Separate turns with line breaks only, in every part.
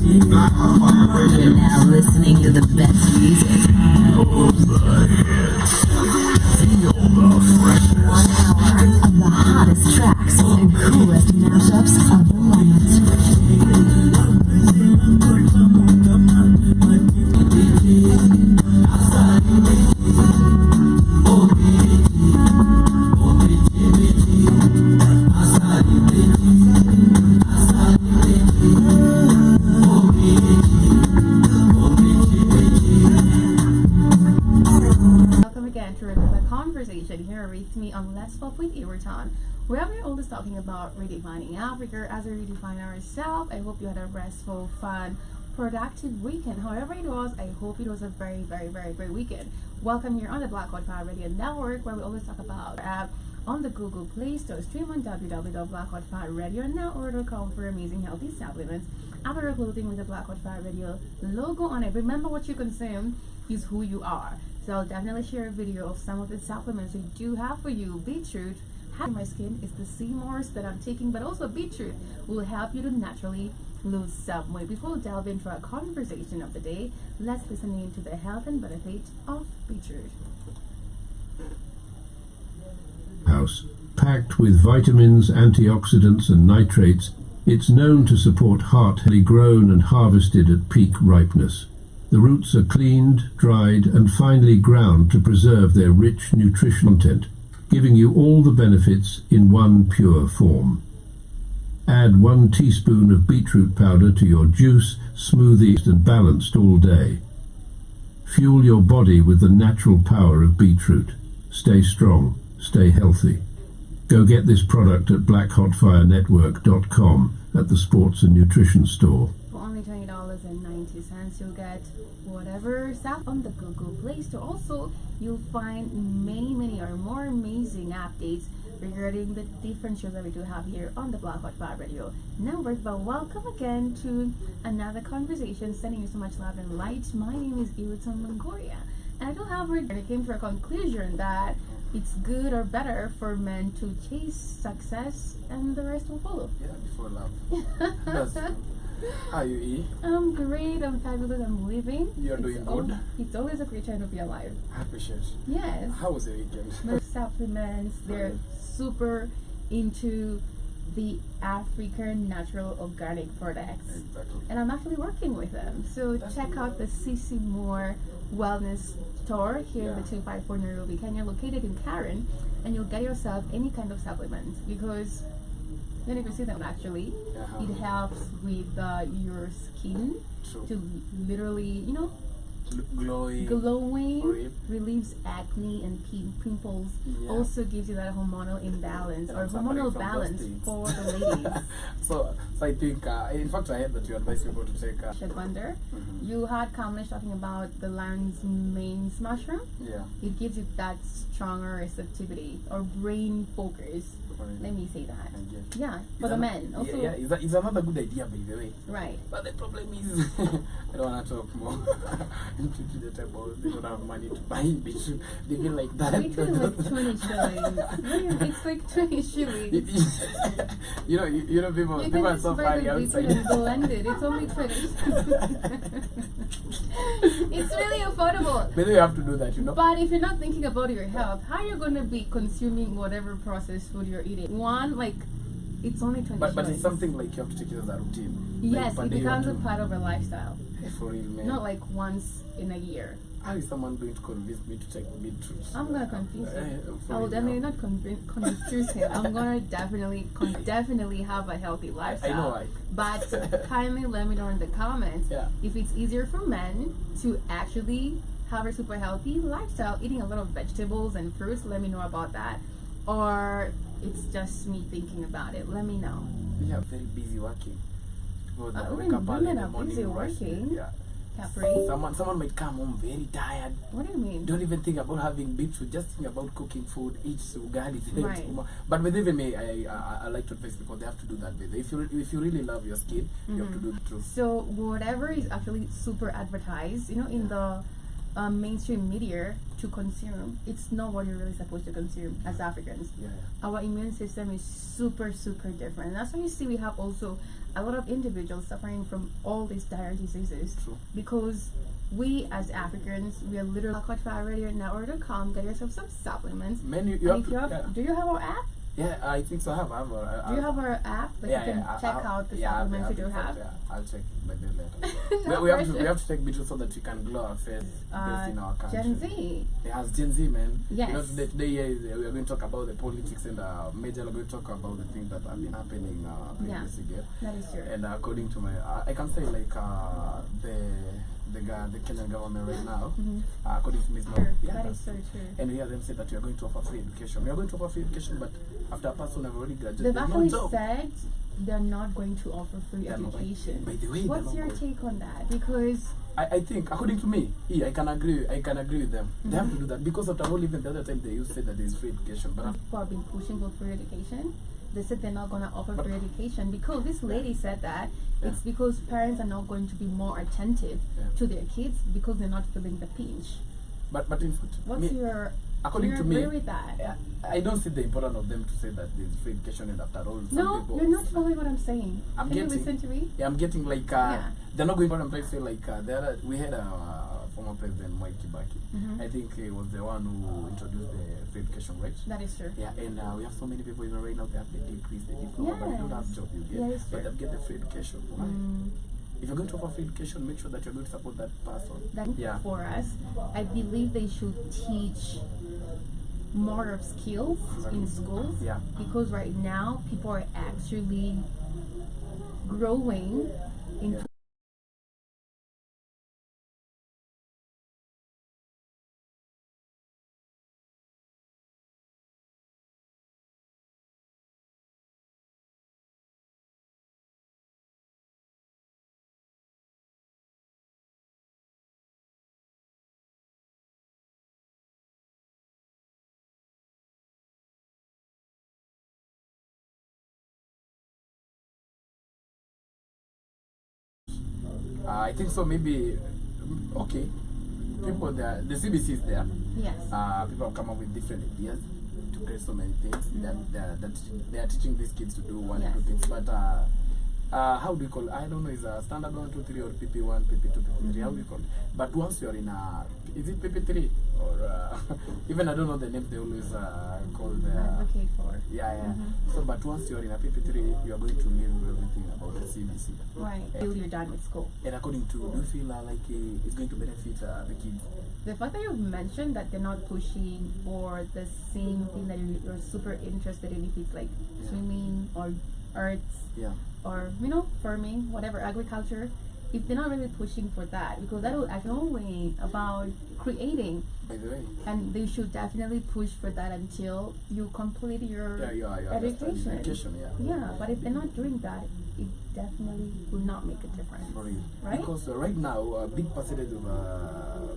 You're now listening to the best music.
Feel the fresh
1 hour of the hottest tracks and coolest mashups of the moment.
Here with me on Let's Pop with Ewoton, where we're always talking about redefining Africa as we redefine ourselves. I hope you had a restful, fun, productive weekend. However it was, I hope it was a very, very, very great weekend. Welcome here on the Black Hot Fire Radio Network, where we always talk about our app on the Google Play Store. Stream on www.blackhotfirenetwork.com for amazing healthy supplements. Apparel clothing with the Black Hot Fire Radio logo on it. Remember, what you consume is who you are. So I'll definitely share a video of some of the supplements we do have for you. Beetroot, my skin is the Seymours that I'm taking, but also beetroot will help you to naturally lose some weight. Before we delve into our conversation of the day, let's listen into the health and benefits of beetroot.
House, packed with vitamins, antioxidants and nitrates, it's known to support heartily grown and harvested at peak ripeness. The roots are cleaned, dried and finely ground to preserve their rich nutritional content, giving you all the benefits in one pure form. Add 1 teaspoon of beetroot powder to your juice, smoothie and balanced all day. Fuel your body with the natural power of beetroot. Stay strong, stay healthy. Go get this product at blackhotfirenetwork.com at the Sports and Nutrition Store.
For only $20.90, you'll get whatever stuff on the Google Play Store. Also, you'll find many or more amazing updates regarding the different shows that we do have here on the Black Hot Fire Radio Network. But welcome again to another conversation, sending you so much love and light. My name is Ewoton Longoria, and I do have I came to a conclusion that it's good or better for men to chase success and the rest will follow.
Yeah, before love. That's true. How are you, E?
I'm great, I'm fabulous, I'm living.
You're doing good?
It's always a great time to be alive.
I appreciate it.
Yes.
How was the weekend?
The supplements, they're super into the African natural organic products.
Exactly.
And I'm actually working with them. So
That's
check
good.
out the CC Moore Wellness Store here in
Yeah.
the 254 Nairobi, Kenya, located in Karen, and you'll get yourself any kind of supplement because you don't even see them actually.
Uh-huh.
It helps with your skin
True.
to literally,
Glowing.
glowing,
Rip.
relieves acne and pimples.
Yeah.
Also gives you that hormonal imbalance or
I'm suffering
hormonal
from those
balance
things.
for the ladies.
So I think, in fact, I heard that you advise people to take.
Shagwanda.
Mhm.
You had Kamlesh talking about the lion's mane's mushroom.
Yeah.
It gives you that stronger receptivity or brain focus. Let me say that.
I get it.
Yeah, for the men. Also,
Yeah, it's another good idea, by the way.
right.
But the problem is, I don't want to talk more. into the table, they don't have money to buy beetroot. They feel like that.
Beetroot is like 20 shillings. It's like 20 shillings.
you know, people,
You
people
can
are so
just buy
funny
the beetroot
outside.
and blend it. It's only 20. It's really affordable.
Maybe you have to do that,
But if you're not thinking about your health, how are you going to be consuming whatever processed food you're eating? One, like, it's only 20
But
shillings.
it's something like you have to take it as a routine.
Yes,
Like,
it
per day you have
becomes a
to-
part of a lifestyle.
Hey, for real, man.
Not like once in a year.
How is someone going to convince me to take beetroot?
I'm gonna convince
Hey,
him.
for
I will
real
definitely
now.
not confuse him. I'm gonna definitely have a healthy lifestyle.
I know, right?
But kindly let me know in the comments
Yeah.
if it's easier for men to actually have a super healthy lifestyle, eating a lot of vegetables and fruits. Let me know about that. Or it's just me thinking about it. Let me know.
We are very busy working. People that wake up early
Women
in the
are
morning,
busy
rush.
working.
Yeah.
Capri.
Someone might come home very tired.
What do you mean?
Don't even think about having beetroot. Just think about cooking food, eat ugali.
Right.
But with even me, I like to advise people they have to do that. With if you really love your skin, you have to do the truth.
So whatever is actually super advertised, in the mainstream media to consume, it's not what you're really supposed to consume as Africans.
Yeah.
Our immune system is super different. And that's why you see we have also a lot of individuals suffering from all these dire diseases.
True.
Because we as Africans, we are literally already now order to come get yourself some supplements.
Man, you
And
have
if
to,
you have,
yeah.
Do you have our app?
Yeah, I think so. I have.
Do you have our app that you can check out the supplements you do have?
Yeah, I'll check my bill later.
No
we
pressure.
have to take pictures so that we can glow our face based in our country.
Gen Z.
It has Gen Z, man.
Yes.
You know, today we are going to talk about the politics and major. We're going to talk about the things that have been happening previously. Yeah.
That is true.
And according to my, I can say like the Kenyan government right now, according to Ms.
That is so true.
And we hear them say that we are going to offer free education. We are going to offer free education, but after a person have already graduated,
They've
there's
actually
no job.
said they're not going to offer free
They're not.
education.
By the way,
What's
they're
your
not
take on that? Because
I think, according to me, I can agree with them. They have to do that because after all, even the other time they used to say that there is free education, but
people have been pushing for free education. They said they're not going to offer free education because this lady said that it's because parents are not going to be more attentive to their kids because they're not feeling the pinch.
but in
What's
me,
your
according
do you
to me,
agree with that?
I don't see the importance of them to say that there is free education, and after all, some
No,
people,
you're not following what I'm saying.
I'm
Can you
getting-
listen to me?
Yeah, I'm getting like
Yeah.
they're not going. What I'm trying to say, like we had a former president Mike Kibaki. I think he was the one who introduced the free education, right?
That is true.
Yeah, and we have so many people even right now they have the degrees, the diploma, but they don't have
Yes.
job. You get,
Yeah, it's
but
true.
they get the free education. Why? If you're going to offer free education, make sure that you're going to support that person.
That
Yeah.
for us, I believe they should teach more of skills in schools.
Yeah.
Because right now people are actually growing into
I think so. Maybe okay. People there, the CBC is there.
yes.
People have come up with different ideas to create so many things that they are teaching these kids to do one or two things. But how do you call it? I don't know. Is a standard 1, 2, 3 or PP1, PP2, PP3? How do you call it? But once you're in is it PP3 or even I don't know the name they always call the
Advocate for.
yeah. So but once you're in a PP3, you are going to learn everything about the CBC.
Right. Until you're done with school.
And according to, do you feel like it's going to benefit the kids?
The fact that you've mentioned that they're not pushing for the same thing that you're super interested in, if it's like swimming or arts
Yeah.
or farming, whatever, agriculture, if they're not really pushing for that, because that will actually about creating,
By the way.
and they should definitely push for that until you complete your
Education, yeah.
Yeah, but if they're not doing that, it definitely will not make a difference.
For real.
Right?
Because right now, a big percentage of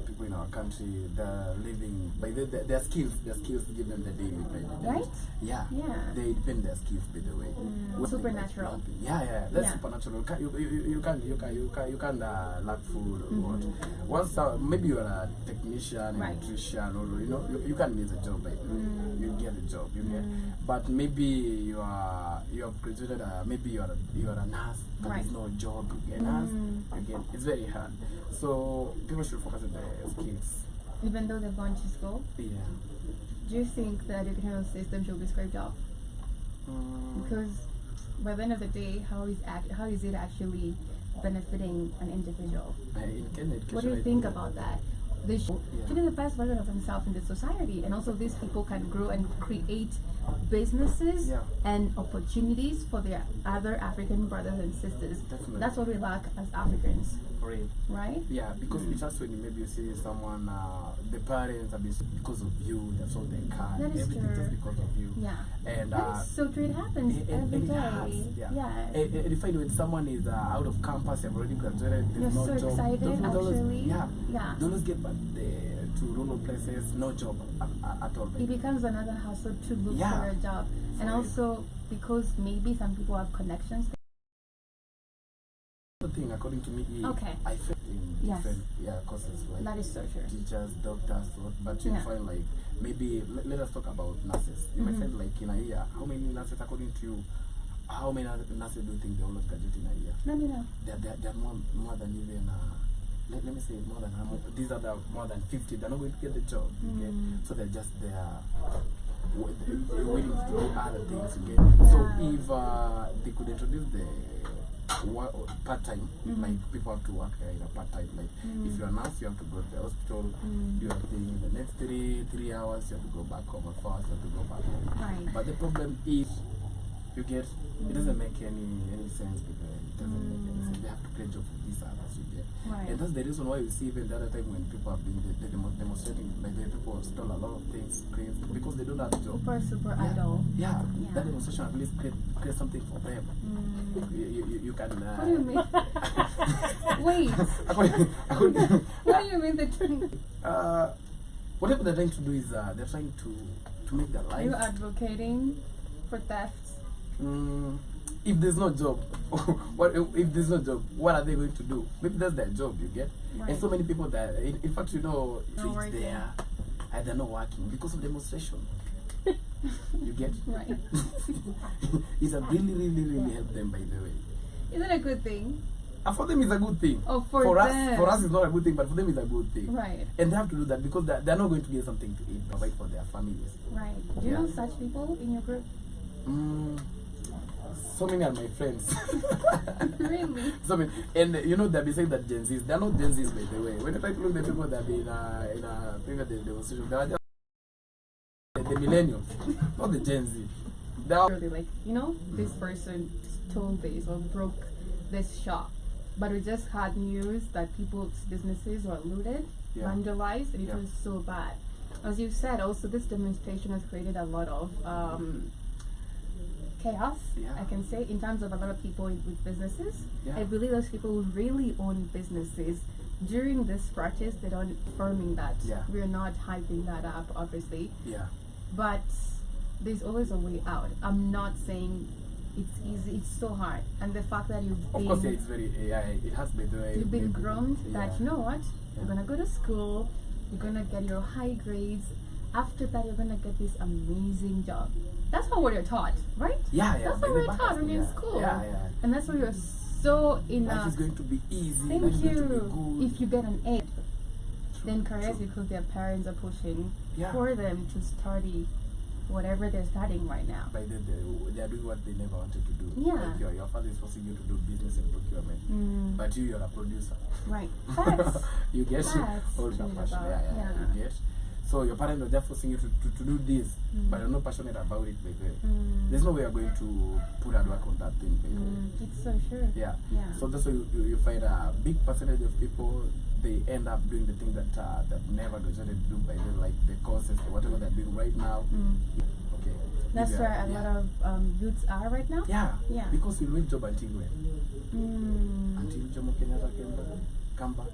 people in our country, they're living by their skills. Their skills give them the daily bread.
Right?
Yeah.
Yeah.
They depend their skills, by the way. One thing
Supernatural.
like planting. Yeah. That's
Yeah.
supernatural. You can lack food or what. Once maybe you're a technician,
Right.
electrician, or you can get a job. By the way. You get a job. You get. But maybe you have graduated. Maybe you are a nurse, but
Right.
there's no job. You get nurse. You get. It's very hard. So people should focus on their skills.
Even though they've gone to school,
Yeah.
do you think the educational system should be scraped off? Because by the end of the day, how is it actually benefiting an individual?
In Kenya,
What do you think about that? They should be the best version of themselves in the society, and also these people can grow and create businesses and opportunities for their other African brothers and sisters.
Definitely.
That's what we lack as Africans,
For real.
right?
Yeah, because it's just when maybe you see someone, the parents have been because of you, they sold their car,
That is
everything
true.
just because of you.
Yeah.
And
That is so true. It happens every
it
day.
has,
Yeah.
And you find when someone is out of campus, they've already graduated,
You're
there's no
so
job.
excited,
Those fellows-
actually.
Yeah.
Yeah.
They always get back to rural places, no job at all.
It becomes another hustle to look
Yeah.
for a job, and also because maybe some people have connections.
The thing according to me,
Okay.
I felt in
Yes.
different courses like
That is so true.
teachers, doctors, but you
Yeah.
find like maybe let us talk about nurses. You might find like in a year, how many nurses according to you? How many nurses do you think they always graduate in a year?
Let me know.
They're more than even let me say more than these are the more than 50. They're not going to get the job. Okay? So they're just there waiting to do other things. Okay? So if they could introduce the part time, like people have to work in a part time. Like if you're a nurse, you have to go to the hospital. You have to in the next 3 hours, you have to go back home. Or 4 hours, you have to go back home.
Right.
But the problem is, you get it doesn't make any sense because it doesn't make any sense. They have to create job for these others. You get,
Right.
and that's the reason why you see even the other time when people have been demonstrating, like the people stole a lot of things, cranes, because they don't have a job.
Super idle.
Yeah,
Yeah.
that demonstration at least create something for them. You can.
What do you mean? Wait. What do you mean the truth?
Whatever they're trying to do is they're trying to make their
Are
life.
you advocating for theft?
If there's no job, if there's no job, what are they going to do? Maybe that's their job, you get.
Right.
And so many people that, in fact, you know,
Not
it's
working.
there, and they're not working because of demonstration. You get.
Right.
It's a really help them, by the way.
Is it a good thing?
For them, it's a good thing.
Oh, for
us,
them.
for us, it's not a good thing, but for them, it's a good thing.
Right.
And they have to do that because they're not going to get something to eat, provide for their families.
Right. Do you
Yeah.
know such people in your group?
So many are my friends.
Really?
So many, and you know they'll be saying that Gen Zs. They're not Gen Zs, by the way. When you try to look at the people that have been in a previous demonstration, they are just the millennials, not the Gen Z. They are
Really, like, you know, this person stole this or broke this shop, but we just had news that people's businesses were looted,
Yeah.
vandalized, and it
Yeah.
was so bad. As you said, also this demonstration has created a lot of chaos,
Yeah.
I can say, in terms of a lot of people with businesses.
Yeah.
I believe those people who really own businesses during this protest, they don't affirming that.
Yeah.
We're not hyping that up, obviously,
yeah.
but there's always a way out. I'm not saying it's easy, it's so hard. And the fact that
Of course, yeah, it's very it has been the way
you've been
maybe-
groomed that,
yeah.
you know what,
Yeah.
you're gonna go to school, you're gonna get your high grades, after that you're gonna get this amazing job. That's not what you're taught, right?
Yeah,
That's
by
what
the
we're
back
taught
of-
when you're in
yeah.
school.
Yeah.
And that's why you're so in
Life
a
is going to be easy.
thank
life is going to be
you.
good.
If you get an A,
True,
then careers
true.
because their parents are pushing
Yeah.
for them to study whatever they're studying right now.
By then they are doing what they never wanted to do.
Yeah.
Like your father is forcing you to do business and procurement, but you're a producer.
Right. Facts.
You get
That's
all the
what it's
passion.
about.
Yeah,
Yeah.
You get. So your parents are just forcing you to do this, but you're not passionate about it. By the way. There's no way you're going to put hard work on that thing. By the way.
It's so true.
Yeah.
Yeah.
So that's why you find a big percentage of people they end up doing the thing that never graduated to do by then, like the courses, whatever they're doing right now. Okay.
That's
If
where
they're-
a
yeah.
lot of youths are right now.
Yeah.
Yeah.
Because we'll wait job until when? Until Jomo Kenyatta can come back.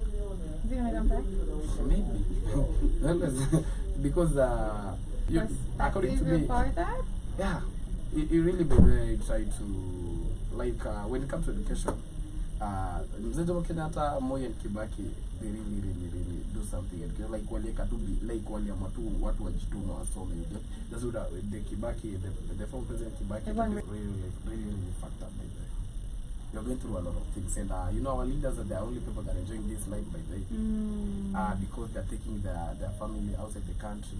Is he gonna come back?
Maybe. Because according to me,
Father?
yeah, it really be try to like when it comes to education, Mzee Jomo Kenyatta, Moi and Kibaki, they really do something. And like waliamua tu watu wajitume wasome. That's what the Kibaki, the former president Kibaki,
Everyone
really fucked up by the way. You're going through a lot of things, and you know our leaders are the only people that are enjoying this life by the way, because they're taking their family outside the country.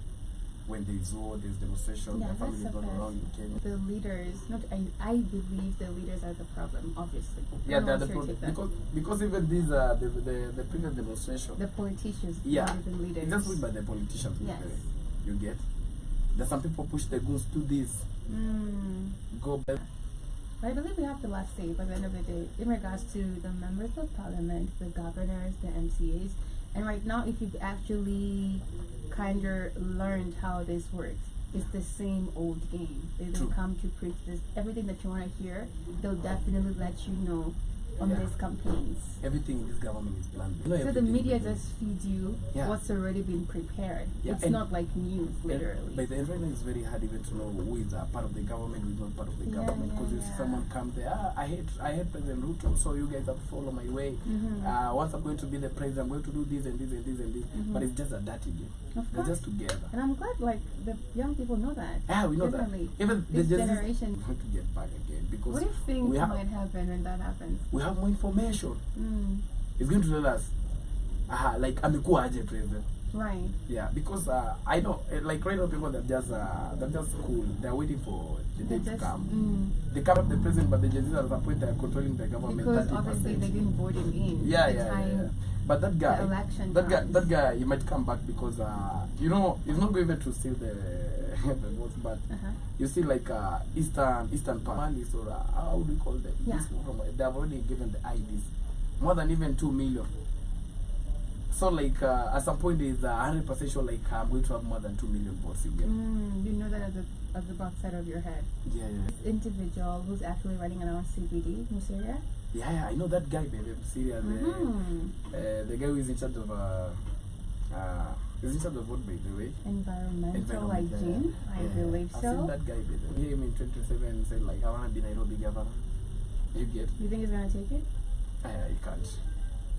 When there's war, there's demonstration,
Yeah,
their
that's
family is
the
not around in
best.
Kenya.
The leaders, not I believe the leaders are the problem, obviously.
Yeah,
No
they're
one's
the
here to take that.
because even these the previous demonstration.
The politicians,
Yeah,
not even leaders.
it's just made by the politicians.
Yes.
You get. There's some people push the goons to this. Go back.
I believe we have the last say by the end of the day in regards to the members of parliament, the governors, the MCAs, and right now, if you've actually kind of learned how this works, it's the same old game. They don't
True.
come to preach this everything that you want to hear. They'll definitely let you know on
Yeah.
these campaigns.
Everything in this government is planned. You know,
So the
everything.
media just feeds you
Yeah.
what's already been prepared.
Yeah,
It's
and-
not like news, literally.
By the end, right now it's very hard even to know who is a part of the government, who is not part of the
Yeah,
government. Because you
yeah,
see
yeah.
someone come there, I hate President Ruto, so you guys have to follow my way.
Mm-hmm.
Once I'm going to be the president, I'm going to do this and this and this and this. But it's just a dirty game.
Of
They're
course.
just together.
And I'm glad like the young people know that.
Yeah, we know
Definitely.
that. Even
This
there's
generation.
we have to get back again because
What do you think
we have
might happen when that happens?
we have more information. It's going to tell us, like amekuwa aje president.
Right.
Yeah, because I know, like right now, people they're just cool. They're waiting for the day to come. They come up the president, but the Gen Zs at the point they're controlling the government.
Because
30%.
obviously they didn't vote him in.
Yeah,
the
yeah,
time
yeah. But that guy,
the election
that
times.
guy, he might come back because you know, he's not going to steal the the votes, but you see, like Eastern Malis or how do you call them?
Yeah.
They have already given the IDs more than even 2 million. So like at some point is 100% sure like I'm going to have more than 2 million votes. You get?
You know that at the back side of your head.
Yeah, yeah.
This individual who's actually running around CBD, Museria.
Yeah, I know that guy, baby. Serious. The guy who is in charge of what, by the way?
Environmental hygiene, I believe
I've
so.
seen that guy, baby. He came in 2027 and said like, I wanna be Nairobi governor. You get?
You think he's gonna take it?
He can't.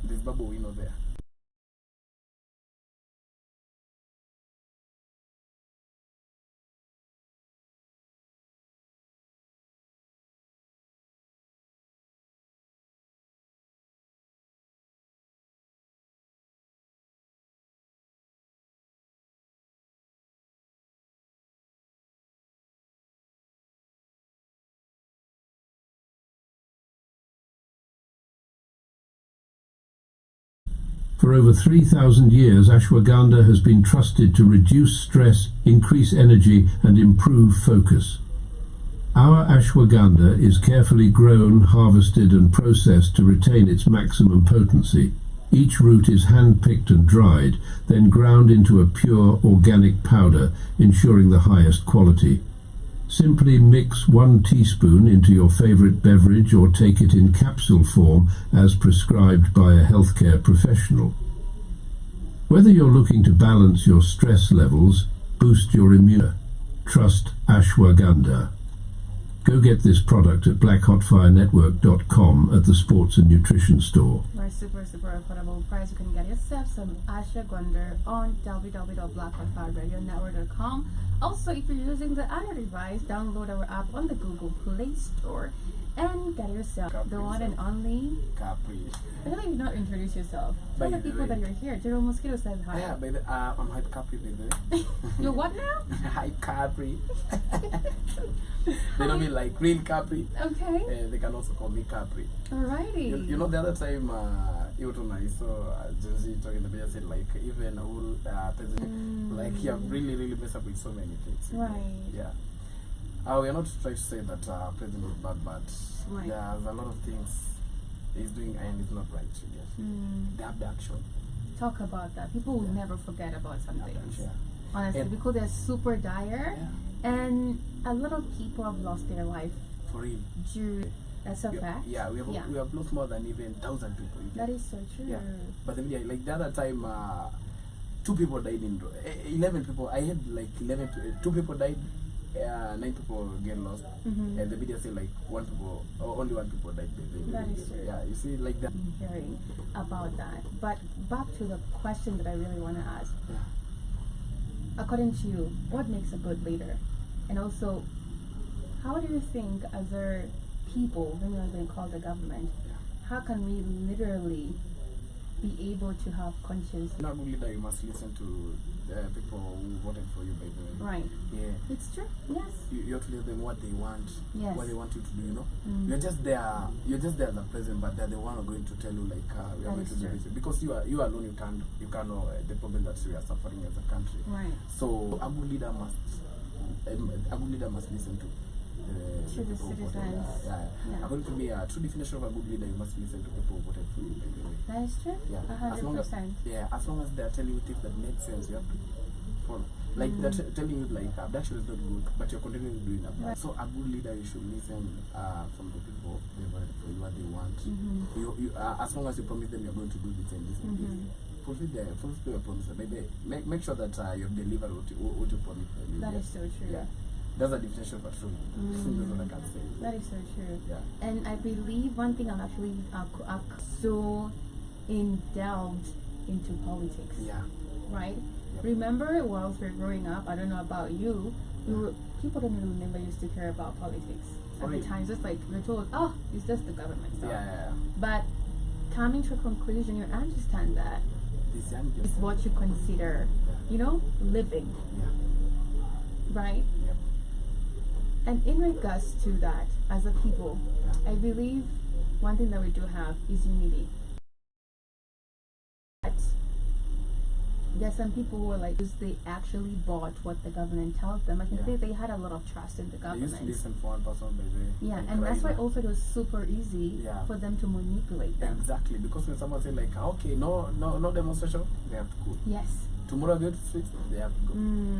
There's Babu Wino there.
For over 3,000 years, ashwagandha has been trusted to reduce stress, increase energy, and improve focus. Our ashwagandha is carefully grown, harvested, and processed to retain its maximum potency. Each root is hand-picked and dried, then ground into a pure organic powder, ensuring the highest quality. Simply mix 1 teaspoon into your favorite beverage or take it in capsule form as prescribed by a healthcare professional. Whether you're looking to balance your stress levels, boost your immunity, trust ashwagandha. Go get this product at blackhotfirenetwork.com at the Sports and Nutrition Store.
For a super affordable price, you can get yourself some ashwagandha on www.blackhotfirenetwork.com. Also, if you're using the Android device, download our app on the Google Play Store and get yourself the one and only.
Capri.
I feel like you've not introduced yourself. Tell
By
the
the
people
way.
that you're here. General Mosquito says hi.
Yeah, baby. I'm Hype Capri, baby.
You're what now?
Hype Capri. They know me like real Capri.
Okay.
They can also call me Capri.
Alrighty.
You know, the other time, Ewoton, I saw Gen Z talking about it, said like even whole president, like he have really messed up with so many things.
Right.
Yeah. We are not trying to say that president is bad, but
Right.
there's a lot of things he's doing and it's not right. Yes. They have the action.
Talk about that. People will never forget about some things.
Yeah.
Honestly,
And-
because they're super dire, and a lot of people have lost their life
For real.
due. That's a fact.
Yeah, we have lost more than even 1,000 people. You
That
get?
is so true.
Yeah. But the media, like the other time, 2 people died in 11 people. I had like 11 to 2 people died, 9 people get lost, and the media say like only 1 people died.
That is true.
Yeah, you see, like that.
Hearing about that, but back to the question that I really want to ask.
Yeah.
According to you, what makes a good leader? And also, how do you think other people, when you're being called the government, how can we literally be able to have conscience?
Not only that, you must listen to people who voted for you, by the way.
Right.
Yeah.
It's true. Yes.
You have to tell them what they want,
Yes.
what they want you to do, you know. You're just there as a president, but they're the one who are going to tell you like we are
That
going
is
to do
true.
this. Because you alone you can't know the problem that we are suffering as a country.
Right.
So a good leader must listen to
To the
people who voted.
citizens.
Yeah. According to me, a true definition of a good leader, you must listen to people who voted for you, by the way.
That is true.
Yeah,
100%.
as long as they are telling you things that make sense, you have to follow. Like they're telling you like abduction is not good, but you're continuing doing that.
Right.
So a good leader, you should listen from the people they voted for you, whatever they want. You as long as you promise them you're going to do this and this and this, fulfill your promise. Maybe make sure that you deliver what you promise them.
That is so true.
Yeah. That's a definition of a truth. That's what I can say.
That is so true.
Yeah.
And I believe one thing I'm actually so indulged into politics.
Yeah.
Right?
Yep.
Remember whilst we're growing up, I don't know about you, people don't even remember used to care about politics. At the time, just like we're told, oh, it's just the government stuff.
Yeah.
But coming to a conclusion, you understand that
This young
it's what you consider, living.
Yeah.
Right?
Yep.
And in regards to that, as a people, I believe one thing that we do have is unity. But there's some people who are like, they actually bought what the government tells them. I can say they had a lot of trust in the
They
government.
used to listen for one person by the
Yeah, and that's why also it was super easy for them to manipulate them.
Exactly, because when someone say like, okay, no demonstration, they have to go.
Yes.
Tomorrow go to streets, they have to go.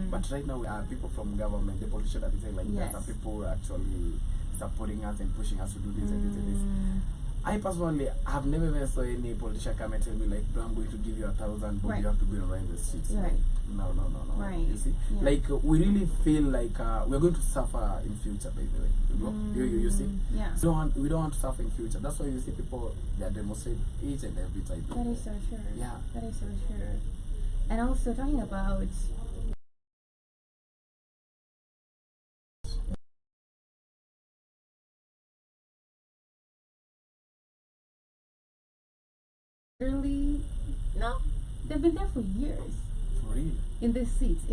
But right now, people from government, the politicians are saying like,
Yes.
there are people actually supporting us and pushing us to do this and this and this. I personally have never even saw any politician come and tell me like, bro, I'm going to give you 1,000, but
Right.
you have to go and run the streets.
Right.
No.
Right.
You see,
Yeah.
like we really feel like we're going to suffer in future. By the way, you see.
Yeah.
So we don't want to suffer in future. That's why you see people that demonstrate each and every time.
That is so true.
Yeah.
That is so true. And also talking about literally, no, they've been there for years
For real.
in these seats.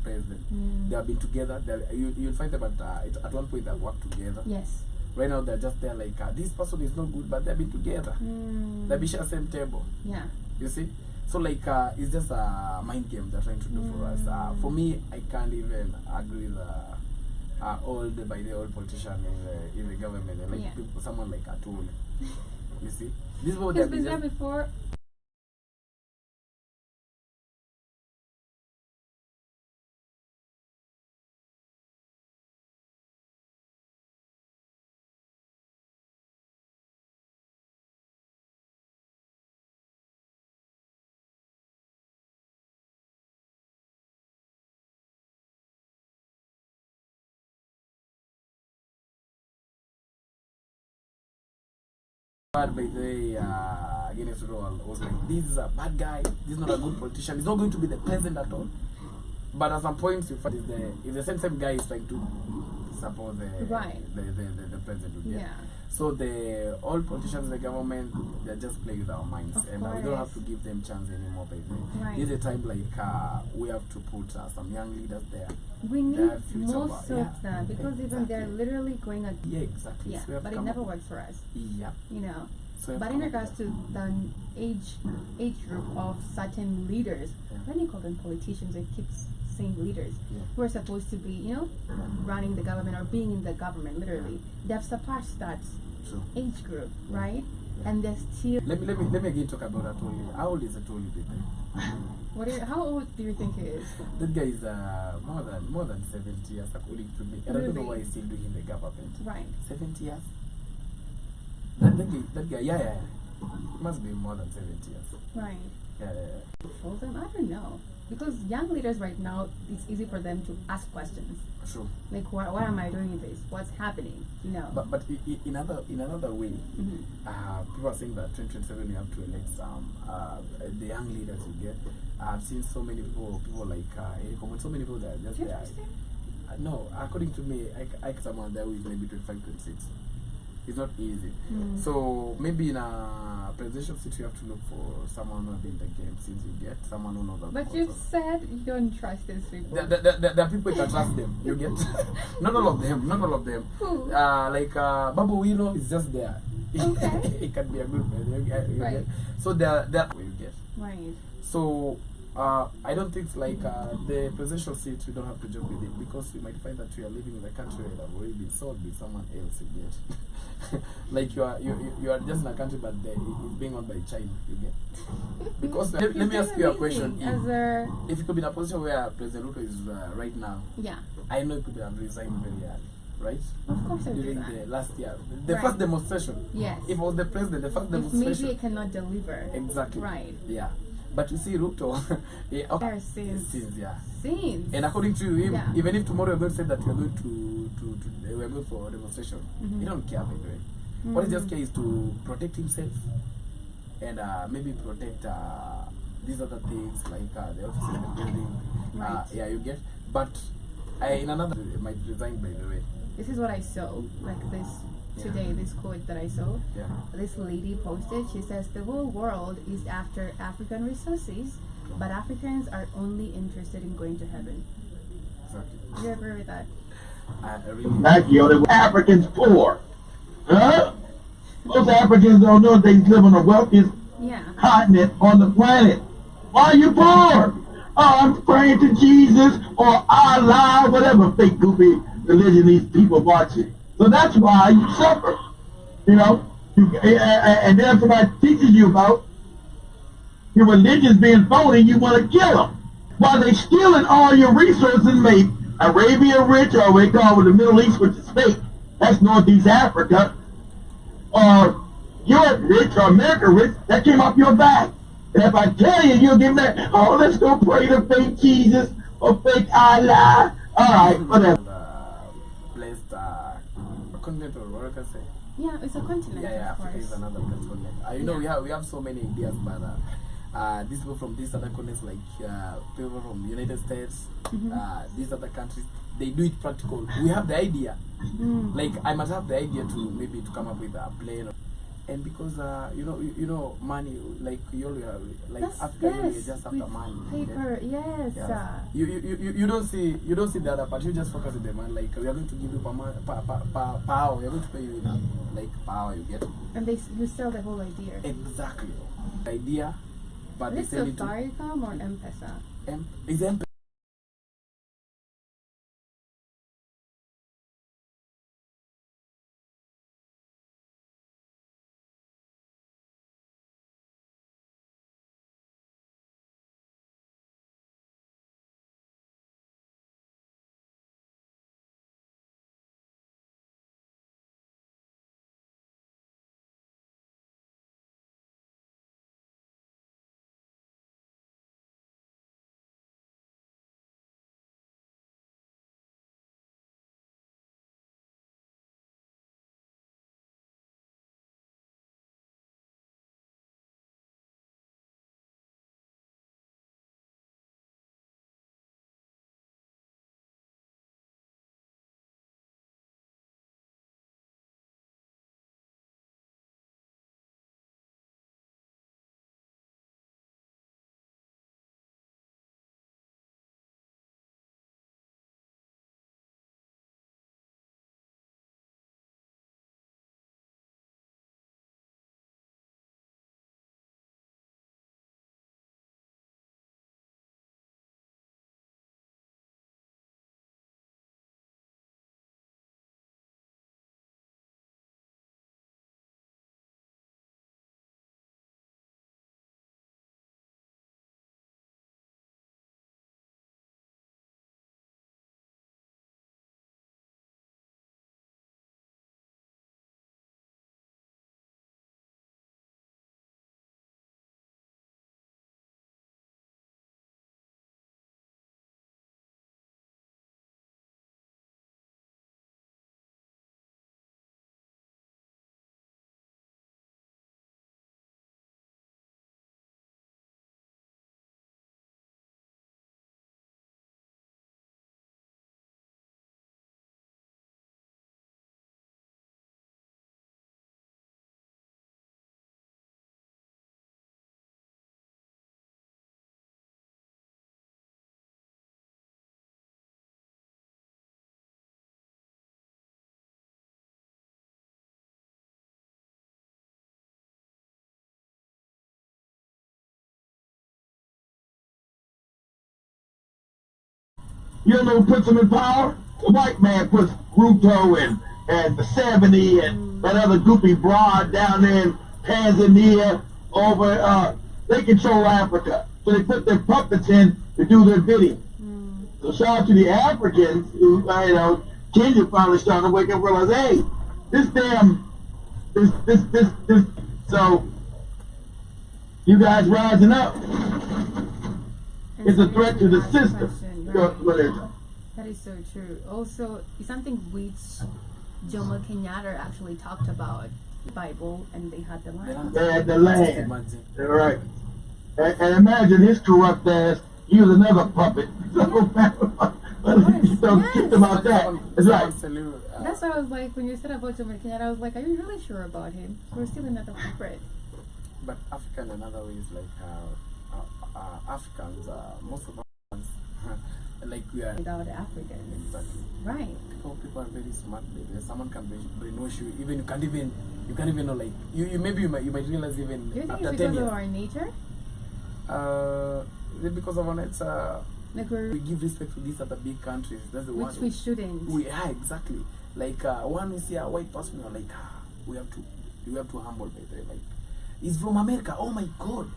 President. They have been together. You'll find them at one point they worked together.
Yes.
Right now they're just there like this person is not good, but they've been together. They've been sharing the same table.
Yeah.
You see, so like it's just a mind game they're trying to do for us. For me, I can't even agree with the old politician in the government. Like people, someone like Atul. You see, this is what
He's
they've
been there
just,
before.
bad by the way, against Roll was like, this is a bad guy, this is not a good politician, he's not going to be the president at all. But at some point you find if the same guy is trying to support the president.
Yeah.
So the all politicians in the government, they're just playing with our minds, and we don't have to give them chance anymore.
Right.
This is a time like we have to put some young leaders there.
We need
Their future
most of them because even they're literally going at
exactly.
yeah,
So we have
but
to
it
come
never
up-
works for us.
Yeah.
You know.
So we have
But
to
in
come up-
regards to the age group of certain leaders, when you call them politicians, it keeps saying leaders who are supposed to be, you know, running the government or being in the government. Literally, they've surpassed that
True.
age group, right? And they're still.
Let me again talk about Atoli. How old is Atoli, people?
How old do you think he is?
That guy is more than 70 years according to me. And I don't know why he's still doing the government.
Right.
70 years? That guy, yeah. Must be more than 70 years.
Right.
Yeah.
Control them? I don't know. Because young leaders right now, it's easy for them to ask questions.
True.
Like, why am I doing this? What's happening? You know.
But in another way, people are saying that 2027 you have to elect the young leaders you get. I've seen so many people like so many people that are just there. No, according to me, I someone there who is maybe 25, 26. It's not easy. So maybe in presidential seat, you have to look for someone who has been in the game since you get someone who knows.
But you said you don't trust these people.
The people you can trust them. You get not all of them. Not all of them.
Who?
Like Babu Wino is just there.
Okay.
It can be a good man. You
Right.
get. So that way you get.
Right.
So I don't think like the presidential seat you don't have to joke with it, because you might find that you are living in a country that have already been sold with someone else. You get. Like you are just in a country, but it's being owned by China. You get. Because let me ask you a question. If you could be in a position where President Ruto is right now,
Yeah.
I know you could have resigned very early, right?
Of course I
During
do
the
that.
last year, the
Right.
first demonstration.
Yes.
If I was the president, the first
If
demonstration.
maybe I cannot deliver.
Exactly.
Right.
Yeah. But you see, Ruto,
There since.
yeah.
Since.
And according to him,
Yeah.
even if tomorrow we're going to say that we're going we're going for a demonstration,
Mhm.
he don't care by the way. What he just cares is to protect himself and maybe protect these other things like the offices in the building.
Right.
Yeah, you get. But in another might resign by the way.
This is what I saw, like this today, this quote that I saw.
Yeah.
This lady posted, she says, the whole world is after African resources, but Africans are only interested in going to heaven.
Exactly.
Do you agree with that?
I really.
Back here, the Africans poor. Huh? Most Africans don't know they live on the wealthiest
Yeah.
continent on the planet. Why are you poor? Oh, I'm praying to Jesus or Allah, whatever fake goofy religion these people watching. So that's why you suffer. You know, and then somebody teaches you about your religion's being phony, you want to kill them. While they stealing all your resources and make Arabia rich, or we call it the Middle East, which is fake. That's Northeast Africa. Or Europe rich or America rich, that came off your back. And if I tell you, you'll give that, oh, let's go pray to fake Jesus or fake Allah. All right, whatever.
Placed a continent, or what I can say.
Yeah, it's a continent,
Yeah,
of
Africa is
course.
another place continent. You know, we have so many ideas, but these people from these other continents, like people from the United States, these other countries, they do it practical. We have the idea. Like I must have the idea to maybe to come up with a plane, and because you know money, like you always have, like
That's,
Africa, you
yes,
just
with
after money.
paper, yes.
Yeah. You don't see the other part. You just focus on the man. Like we are going to give you power. We are going to pay you like power. You get
And you sell the whole idea.
exactly the idea, but
Is
they
it
sell it to
Safaricom or M-Pesa?
is
You don't know who puts them in power? The white man puts Ruto and the 70 and that other goopy broad down there in Tanzania over, they control Africa. So they put their puppets in to do their bidding. So shout out to the Africans who, Kenya finally starting to wake up and realize, hey, so you guys rising up. It's a threat to the system.
That is so true. Also, it's something which Jomo Kenyatta actually talked about the Bible, and they had the land.
They had the land. They're right. And imagine his corrupt ass. He was another puppet. So think about that. That's right.
That's why I was like, when you said about Jomo Kenyatta, I was like, are you really sure about him? We're still another puppet.
But Africa in another way is like Africans, most of us, like we are
Without Africans.
exactly.
Right.
People are very smart. Someone can brainwash you. Even you can't even know. Like you maybe you might realize even
Do you think
after
it's
10
because
years.
of our nature?
Is it because of our nature?
Like
We give respect to these other big countries. That's the one.
which we shouldn't.
Yeah, exactly. Like one we see a white person, you're like, we have to humble by the like. He's from America. Oh my God.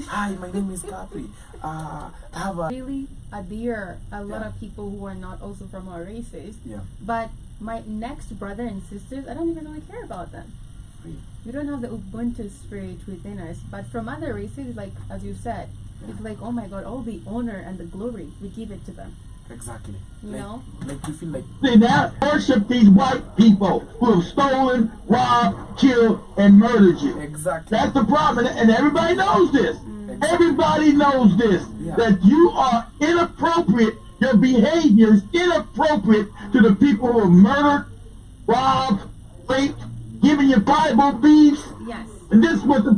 Hi, my name is Capri. I have a
Really admire a lot of people who are not also from our races.
yeah.
But my next brother and sisters, I don't even really care about them.
Free.
We don't have the Ubuntu spirit within us. But from other races, like as you said, it's like, oh my God, all the honor and the glory, we give it to them.
Exactly.
You know?
Like you feel like
See, now worship these white people who have stolen, robbed, killed, and murdered you.
exactly.
That's the problem, and everybody knows this. Everybody knows this,
Yeah.
that you are inappropriate, your behavior is inappropriate to the people who have murdered, robbed, raped, giving you Bible beefs.
Yes.
And this was the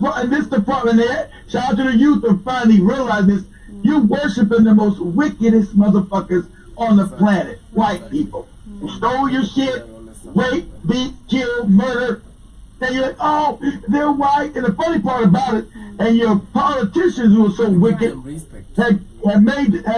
problem there. Shout out to the youth of finally realizing this. You worshiping the most wickedest motherfuckers on the planet, white people. Who stole your shit, rape, beat, kill, murder. And you're like, oh, they're white. And the funny part about it, and your politicians who are so wicked
Some respect.
have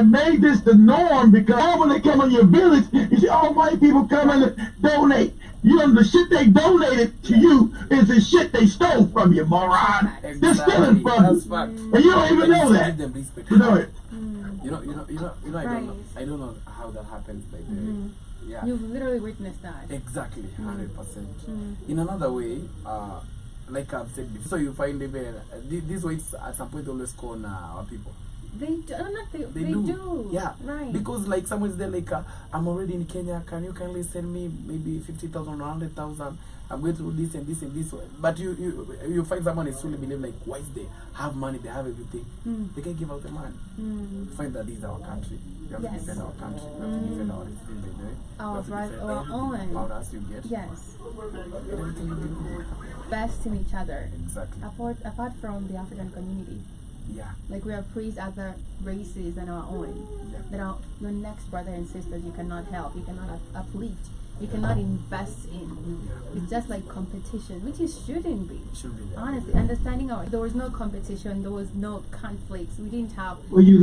made this the norm, because when they come in your village, you see all white people come in to donate. You know, the shit they donated to you is the shit they stole from you, moron. They're stealing from
That's
you.
fact.
And you don't even know
Give
that.
them respect.
You know it.
You know.
Right.
I don't know how that happens. Like, yeah.
You've literally witnessed that.
Exactly, 100%. In another way, like I've said before, so you find even these whites at some point always con our people.
They do. They
do.
do.
Yeah.
Right.
Because like someone's there like, I'm already in Kenya. Can you kindly send me maybe 50,000 or 100,000? I'm going through this and this and this. But you find someone is truly believe like whites, they have money, they have everything. They can give out the money. You find that this is our country. We have to
Yes.
defend our country. We have to defend our religion.
Our right, our
everything
own.
about us you get.
Yes.
Everything you do.
Best in each other.
Exactly.
Apart from the African community.
Yeah.
Like we appraise other races than our own.
Yeah.
That are your next brother and sisters you cannot help, you cannot uplift, you cannot invest in. It's just like competition, which it shouldn't be.
Should be there.
Honestly, understanding there was no competition, there was no conflicts. We didn't have.
Where you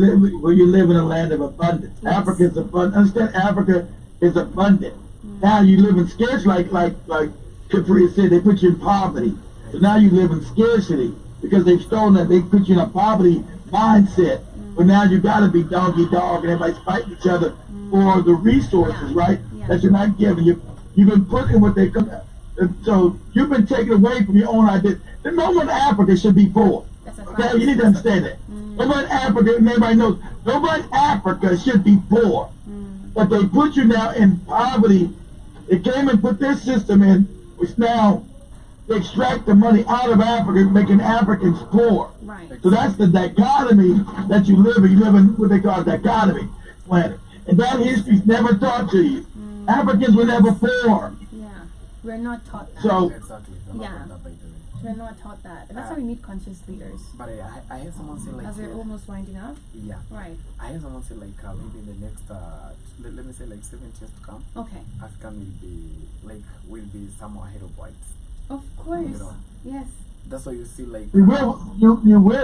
live in a land of abundance.
Yes.
Africa is abundant. Understand, Africa is abundant. Now you live in scarcity, like Capri said, they put you in poverty. So now you live in scarcity because they've stolen that. They put you in a poverty mindset. But now you got to be doggy dog, and everybody's fighting each other for the resources, right?
Yeah.
That you're not giving. You've been put in what they come. So you've been taken away from your own identity. No one in Africa should be poor.
That's a
Okay,
fact.
you need to understand that. Nobody in Africa, and everybody knows, nobody in Africa should be poor. But they put you now in poverty. They came and put their system in, which now they extract the money out of Africa, making Africans poor.
Right.
So that's the dichotomy that you live in. You live in what they call a dichotomy planet. And that history's never taught to you. Africans were never poor.
Yeah. We're not taught that.
So
Exactly. I'm not
Yeah.
on that, by the way.
We're not taught that. And that's why we need conscious leaders.
But I heard someone say like
As we're almost winding up.
yeah.
Right.
I heard someone say like maybe in the next let me say like 7 years to come,
Okay.
African will be somewhere ahead of whites.
Of course.
You know.
Yes.
That's why you see like
you will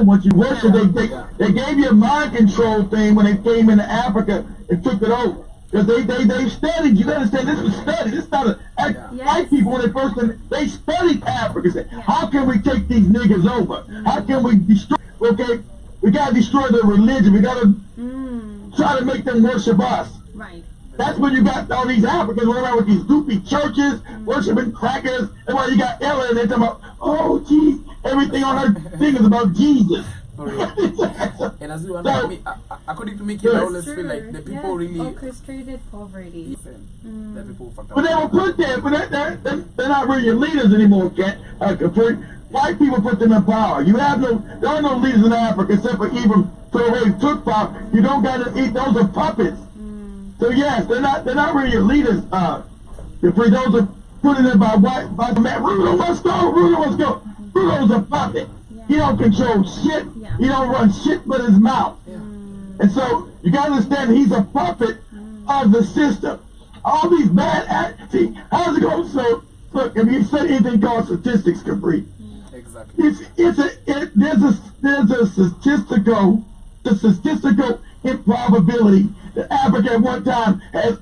what you worship.
Yeah.
They gave you a mind control thing when they came into Africa and took it over. Because they studied. You understand? This was studied. This is not white people when they first they studied Africa. Said, how can we take these niggas over? How can we destroy? Okay, we gotta destroy their religion. We gotta try to make them worship us.
Right.
That's when you got all these Africans running around with these goofy churches, worshiping crackers. That's why you got Ella and they're talking about, oh, geez, everything on her thing is about Jesus.
And as you according to me, I always feel like the people really
orchestrated poverty.
The people
but they were put there, but they're not really your leaders anymore, Cat. White people put them in power. There are no leaders in Africa except for even who took power. You don't got to eat. Those are puppets. So yes, they're not really your leaders. Those are put in there by the man. Rulo must go. Rulo's a puppet. He don't control shit. He don't run shit but his mouth. And so you gotta understand he's a puppet of the system. All these bad acts. See, how's it going? So look, if you said anything called statistics, Capri.
Exactly.
There's a statistical improbability that Africa at one time has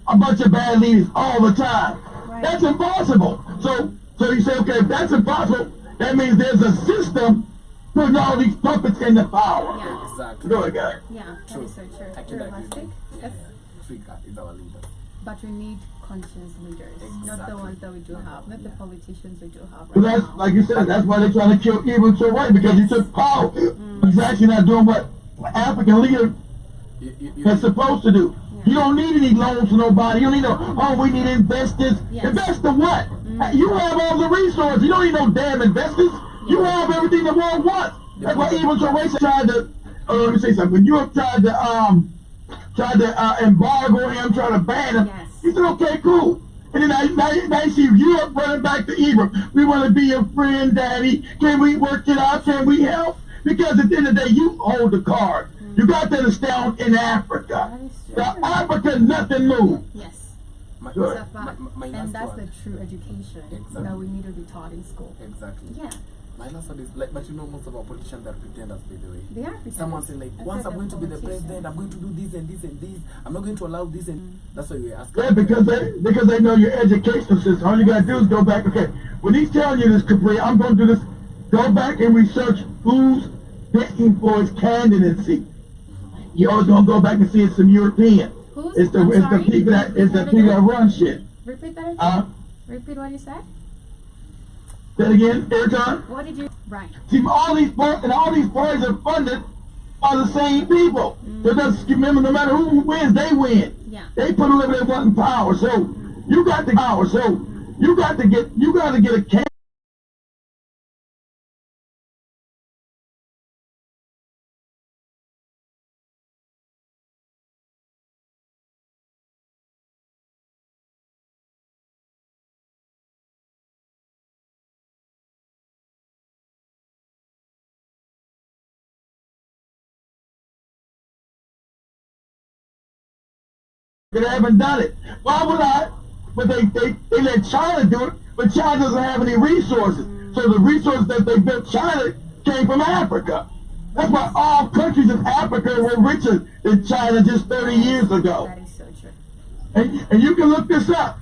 a bunch of bad leaders all the time.
Right.
That's impossible. So you say, okay, if that's impossible, that means there's a system putting all these puppets in the power.
Yeah.
Exactly.
Go ahead, guys.
Yeah, that is so true.
I can agree.
Realistic. Yes.
Africa is our leader.
But we need conscious leaders, not the ones that we do have, not the politicians we do have.
But that's, like you said, that's why they're trying to kill Ewoton right, because he took power. He's actually not doing what African leader is supposed to do. You don't need any loans from nobody. You don't need we need investors. Invest in what? You have all the resources. You don't need no damn investors. You have everything the world wants. That's why Ewoton Race tried to, let me say something. When Europe tried to embargo him, try to ban him, he said, okay, cool. And then now you see Europe running back to Europe. We want to be your friend, Daddy. Can we work it out? Can we help? Because at the end of the day, you hold the card. You got to understand in Africa. Africa, nothing moves.
Yes.
It's
a fact. And that's the true education that we need to be taught in school.
Exactly.
Yeah.
My last one is but most of our politicians are pretenders, by the way.
They are pretenders.
Someone say once I'm going to be the president, I'm going to do this and this and this. I'm not going to allow this and that's why we ask.
Yeah, because they know your education system. All you gotta do is go back. Okay, when he's telling you this, Capri, I'm going to do this. Go back and research who's picking for his candidacy. You always gonna go back and see it's some European. It's the people that run shit.
Repeat that again. Repeat what you said.
Say it again, Ewoton.
What did you? Right.
See, all these parties are funded by the same people. So just remember, no matter who wins, they win.
Yeah.
They put whoever they want in power. So you got the power. So you got to get a candidate. They haven't done it. Why would I? But they let China do it, but China doesn't have any resources. So the resources that they built China came from Africa. That's why all countries in Africa were richer than China just 30 years ago.
That is so true.
And you can look this up.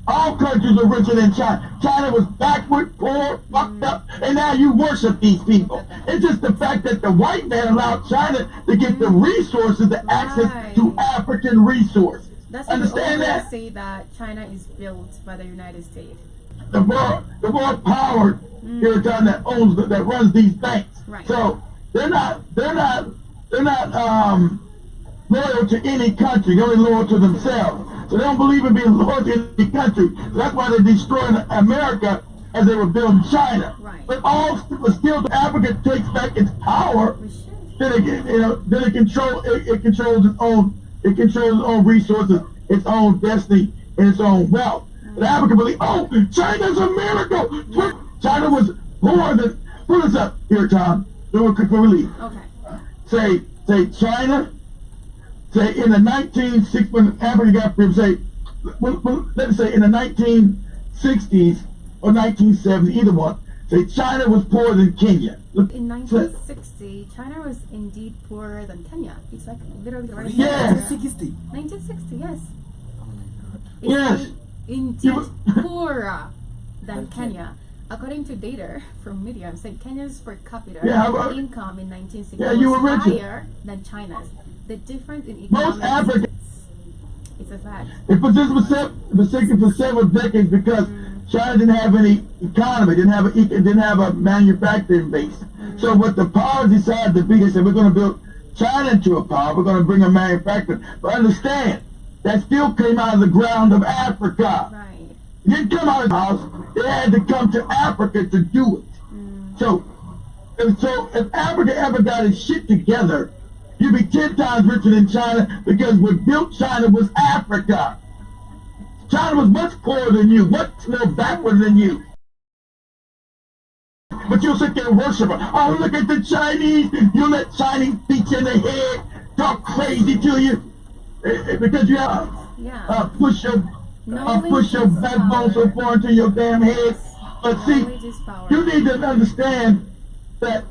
All countries are richer than China. China was backward, poor, fucked up, and now you worship these people. It's just the fact that the white man allowed China to get the resources, the access to African resources.
That's why
Understand
we always
that?
say that China is built by the United States.
The more power Ewoton that runs these banks.
Right.
So they're not loyal to any country. They're only loyal to themselves. So they don't believe in being loyal to any country. So that's why they're destroying America as they were building China.
Right.
But still, Africa takes back its power.
We should.
Then it controls its own resources, its own destiny, and its own wealth. But Africa believes, China's a miracle. China was more than. Put us up here, Tom. Do a quick relief.
Okay.
Say China. Say in the 1960s, when Africa got free, let's say in the 1960s or 1970s, either one. say China was poorer than Kenya. Look,
In 1960, China was indeed poorer than Kenya. It's like literally right
Yes.
there.
60.
1960, yes.
Oh my god.
It's
Yes.
indeed poorer than Kenya. According to data from Medium, said Kenya's per capita
Yeah, how about-
income in 1960
Yeah, you
was
were richer.
higher than China's. The difference in
Most
economics,
Africans,
it's a fact.
it persisted for several decades because China didn't have any economy, didn't have a manufacturing base. So what the powers decided to be, they said, we're going to build China into a power. We're going to bring a manufacturing. But understand, that still came out of the ground of Africa.
Right.
It didn't come out of the house. It had to come to Africa to do it. So if Africa ever got its shit together, you'd be 10 times richer than China because what built China was Africa. China was much poorer than you, much more backward than you. But you'll sit there and worship her. Oh, look at the Chinese. You let Chinese feet in the head talk crazy to you because you have
Yeah.
push your backbone so far into your damn head. But see,
Knowledge is power.
you need to understand that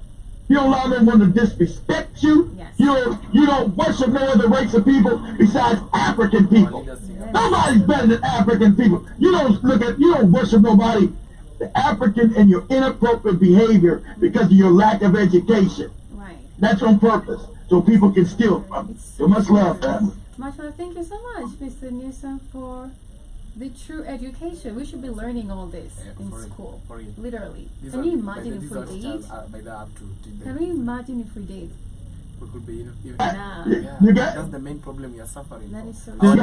you don't allow anyone to disrespect you.
Yes.
You don't worship no other race of people besides African people. Nobody's better than African people. You don't worship nobody. The African and your inappropriate behavior because of your lack of education.
Right.
That's on purpose, so people can steal from you. So much love, family.
Much love. Thank you so much, Mr. Newsom, for the true education. We should be learning all this in school. Literally. Can you imagine if we did? Can we imagine if we did?
We could be even.
Nah.
That's the main problem we are suffering.
That is so
You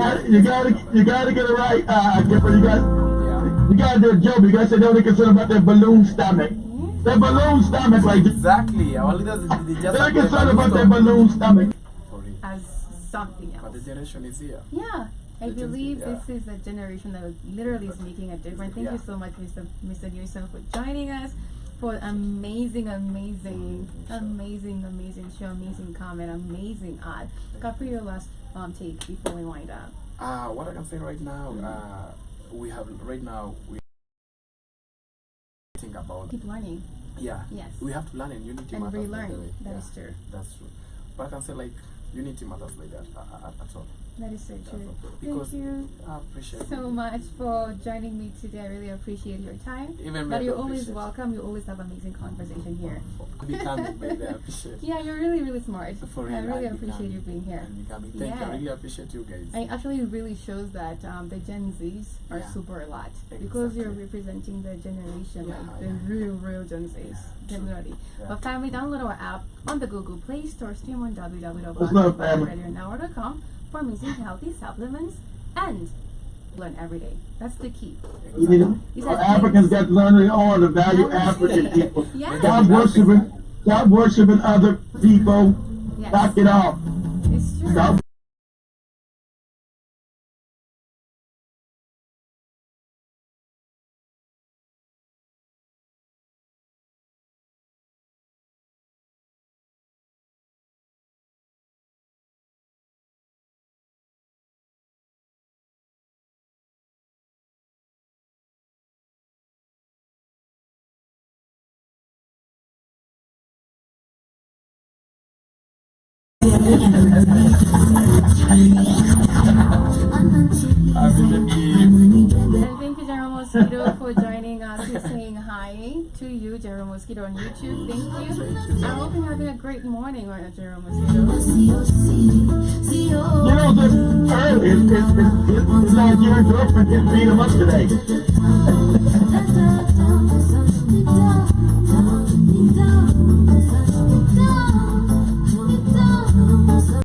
gotta get it right. Kipper, you gotta do a job. You gotta say don't be concerned about that balloon stomach. That balloon stomach, like
Exactly. Our leaders they just
they're concerned about that balloon stomach.
as something
But the
else.
generation is here.
Yeah. I
It is,
believe
yeah.
this is the generation that literally is making a difference. Thank you so much, Mr. Newsom, for joining us, for amazing show, amazing comment, amazing ad. God, for your last take before we wind up.
What I can say right now, we think about
Keep learning.
Yes. We have to learn in unity
And
matters.
relearn.
by the way.
That is true.
That's true. But I can say like unity matters like that at all.
That is so true.
Because
Thank you
I appreciate
so much for joining me today. I really appreciate your time.
Even
But
me,
you're
I
always
appreciate.
welcome. You always have amazing conversation here.
Be kind, baby. I appreciate.
Yeah, you're really smart.
For
I
real,
really
I'll be
appreciate
kind.
you being here.
And be kind. Thank you.
Yeah.
I really appreciate you guys.
And actually, it really shows that the Gen Zs are
Yeah.
super a lot because you're
Exactly.
representing the generation,
Yeah,
like the
yeah.
real Gen Zs
Yeah.
community.
Yeah.
But family, download our app on the Google Play Store, stream on
What's up, family?
www.radionow.com for amazing healthy supplements and learn every day. That's the key.
You need to, Africans got to learn their own to value African people.
Yeah.
Stop worshiping other people.
Yes.
Knock it off.
It's true.
Stop
And thank you, General Mosquito, for joining us. We're saying hi to you, General Mosquito, on YouTube. Thank you. I hope you're having a great morning, right now, General Mosquito.
You know, this early, it's like your girlfriend didn't beat him up today.